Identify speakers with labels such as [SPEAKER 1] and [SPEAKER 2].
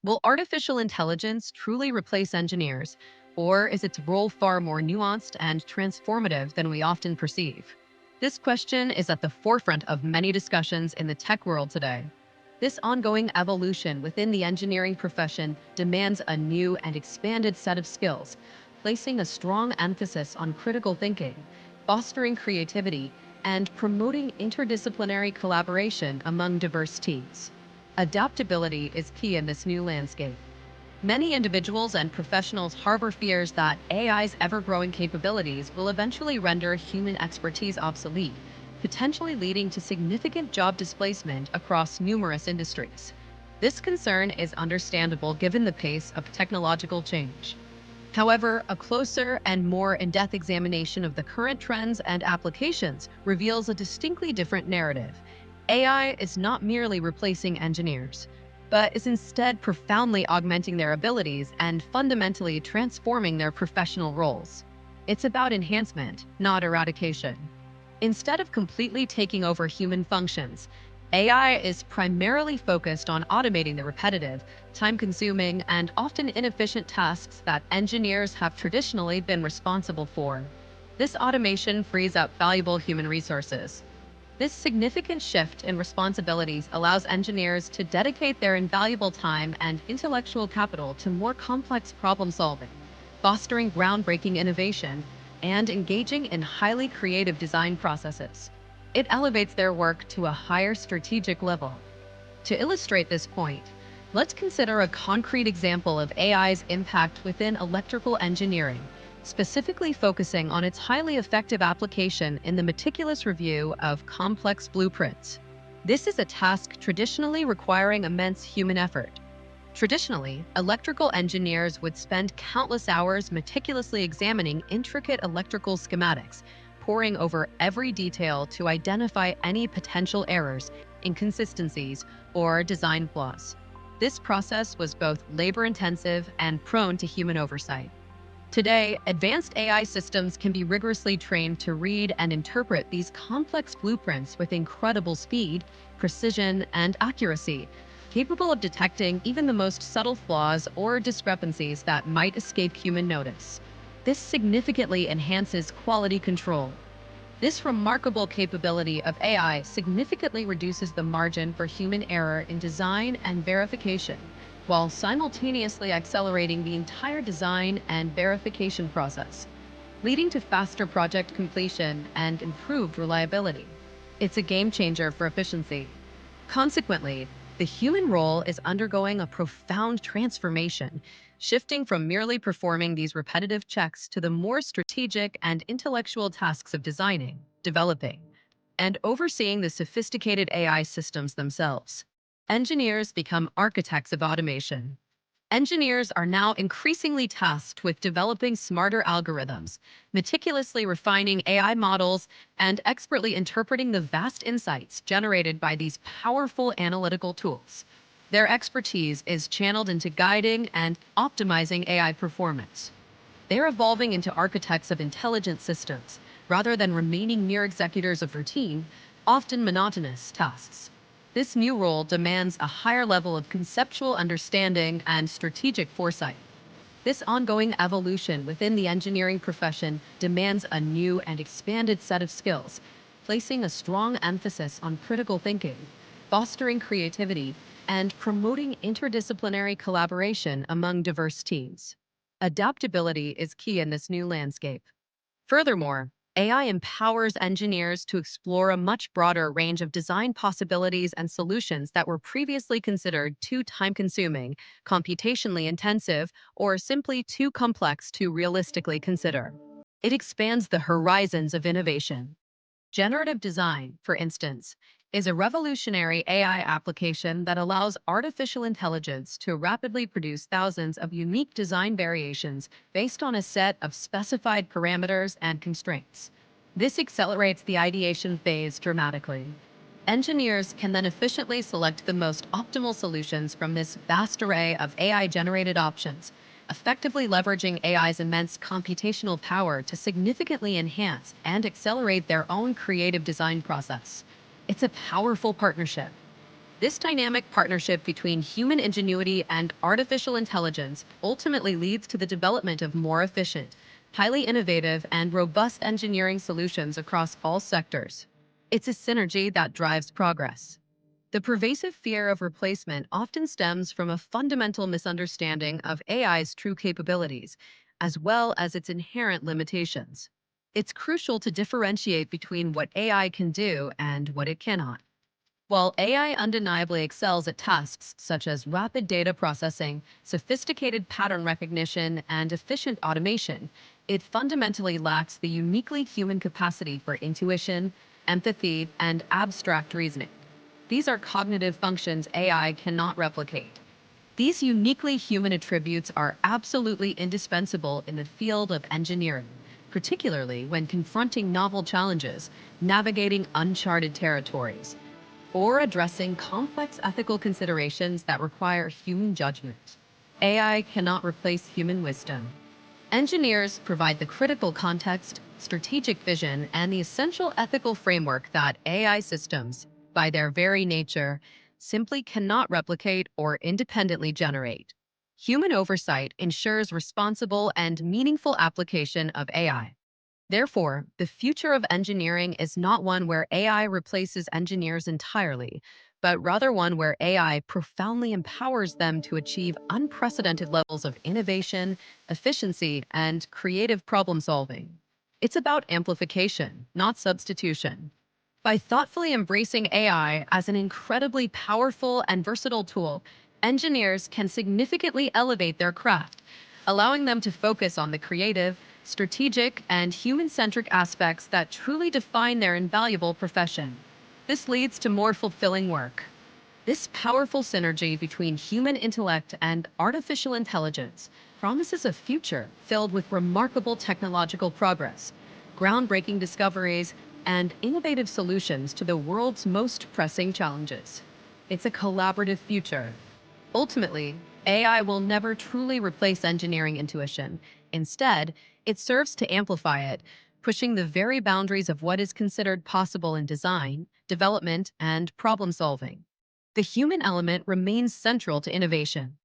[SPEAKER 1] Will artificial intelligence truly replace engineers, or is its role far more nuanced and transformative than we often perceive? This question is at the forefront of many discussions in the tech world today. This ongoing evolution within the engineering profession demands a new and expanded set of skills, placing a strong emphasis on critical thinking, fostering creativity, and promoting interdisciplinary collaboration among diverse teams. Adaptability is key in this new landscape. Many individuals and professionals harbor fears that AI's ever growing capabilities will eventually render human expertise obsolete, potentially leading to significant job displacement across numerous industries. This concern is understandable given the pace of technological change. However, a closer and more in depth examination of the current trends and applications reveals a distinctly different narrative. AI is not merely replacing engineers, but is instead profoundly augmenting their abilities and fundamentally transforming their professional roles. It's about enhancement, not eradication. Instead of completely taking over human functions, AI is primarily focused on automating the repetitive, time consuming, and often inefficient tasks that engineers have traditionally been responsible for. This automation frees up valuable human resources. This significant shift in responsibilities allows engineers to dedicate their invaluable time and intellectual capital to more complex problem solving, fostering groundbreaking innovation, and engaging in highly creative design processes. It elevates their work to a higher strategic level. To illustrate this point, let's consider a concrete example of AI's impact within electrical engineering, specifically focusing on its highly effective application in the meticulous review of complex blueprints. This is a task traditionally requiring immense human effort. Traditionally, electrical engineers would spend countless hours meticulously examining intricate electrical schematics, poring over every detail to identify any potential errors, inconsistencies, or design flaws. This process was both labor-intensive and prone to human oversight. Today, advanced AI systems can be rigorously trained to read and interpret these complex blueprints with incredible speed, precision, and accuracy, capable of detecting even the most subtle flaws or discrepancies that might escape human notice. This significantly enhances quality control. This remarkable capability of AI significantly reduces the margin for human error in design and verification, while simultaneously accelerating the entire design and verification process, leading to faster project completion and improved reliability. It's a game changer for efficiency. Consequently, the human role is undergoing a profound transformation, shifting from merely performing these repetitive checks to the more strategic and intellectual tasks of designing, developing, and overseeing the sophisticated AI systems themselves. Engineers become architects of automation. Engineers are now increasingly tasked with developing smarter algorithms, meticulously refining AI models, and expertly interpreting the vast insights generated by these powerful analytical tools. Their expertise is channeled into guiding and optimizing AI performance. They're evolving into architects of intelligent systems, rather than remaining mere executors of routine, often monotonous tasks. This new role demands a higher level of conceptual understanding and strategic foresight. This ongoing evolution within the engineering profession demands a new and expanded set of skills, placing a strong emphasis on critical thinking, fostering creativity, and promoting interdisciplinary collaboration among diverse teams. Adaptability is key in this new landscape. Furthermore, AI empowers engineers to explore a much broader range of design possibilities and solutions that were previously considered too time-consuming, computationally intensive, or simply too complex to realistically consider. It expands the horizons of innovation. Generative design, for instance, is a revolutionary AI application that allows artificial intelligence to rapidly produce thousands of unique design variations based on a set of specified parameters and constraints. This accelerates the ideation phase dramatically. Engineers can then efficiently select the most optimal solutions from this vast array of AI-generated options, effectively leveraging AI's immense computational power to significantly enhance and accelerate their own creative design process. It's a powerful partnership. This dynamic partnership between human ingenuity and artificial intelligence ultimately leads to the development of more efficient, highly innovative, and robust engineering solutions across all sectors. It's a synergy that drives progress. The pervasive fear of replacement often stems from a fundamental misunderstanding of AI's true capabilities, as well as its inherent limitations. It's crucial to differentiate between what AI can do and what it cannot. While AI undeniably excels at tasks such as rapid data processing, sophisticated pattern recognition, and efficient automation, it fundamentally lacks the uniquely human capacity for intuition, empathy, and abstract reasoning. These are cognitive functions AI cannot replicate. These uniquely human attributes are absolutely indispensable in the field of engineering, particularly when confronting novel challenges, navigating uncharted territories, or addressing complex ethical considerations that require human judgment. AI cannot replace human wisdom. Engineers provide the critical context, strategic vision, and the essential ethical framework that AI systems, by their very nature, simply cannot replicate or independently generate. Human oversight ensures responsible and meaningful application of AI. Therefore, the future of engineering is not one where AI replaces engineers entirely, but rather one where AI profoundly empowers them to achieve unprecedented levels of innovation, efficiency, and creative problem solving. It's about amplification, not substitution. By thoughtfully embracing AI as an incredibly powerful and versatile tool, engineers can significantly elevate their craft, allowing them to focus on the creative, strategic, and human centric aspects that truly define their invaluable profession. This leads to more fulfilling work. This powerful synergy between human intellect and artificial intelligence promises a future filled with remarkable technological progress, groundbreaking discoveries, and innovative solutions to the world's most pressing challenges. It's a collaborative future. Ultimately, AI will never truly replace engineering intuition. Instead, it serves to amplify it, pushing the very boundaries of what is considered possible in design, development, and problem solving. The human element remains central to innovation.